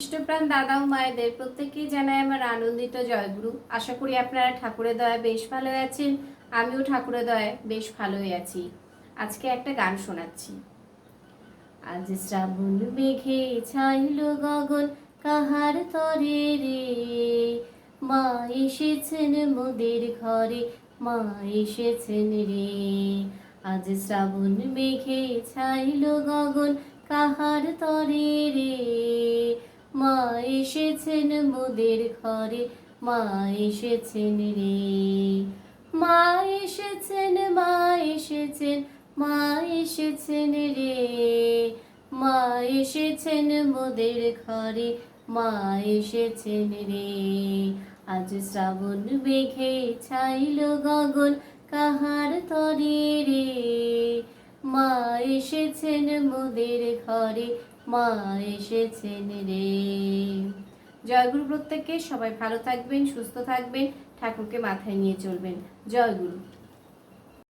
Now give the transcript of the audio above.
ইষ্টপ্রাণ দাদা ও মায়েদের প্রত্যেককেই জানাই আমার আনন্দিত জয়গুরু। আশা করি আপনারা ঠাকুরের দয়ায় বেশ ভালো আছেন। আমিও ঠাকুরের দয়ায় বেশ ভালোই আছি। আজকে একটা গান শোনাচ্ছি। আজ শ্রাবণ মেঘে ছাইল গগন কাহার তরে রে, মা এসেছেন মোদের ঘরে, মা এসেছেন রে। আজ শ্রাবণ মেঘে ছাইল গগন কাহার তরে রে, মা এসেছেন মোদের ঘরে, মা এসেছেন রে। মা এসেছেন, মা এসেছেন, মা এসেছেন রে। মা এসেছেন মোদের ঘরে, মা এসেছেন রে। আজ শ্রাবণ মেঘে ছাইল গগন কাহার তরে রে, মা এসেছেন মোদের ঘরে, মা এসেছেন রে। জয়গুরু। প্রত্যেককে সবাই ভালো থাকবেন, সুস্থ থাকবেন, ঠাকুরকে মাথায় নিয়ে চলবেন। জয়গুরু।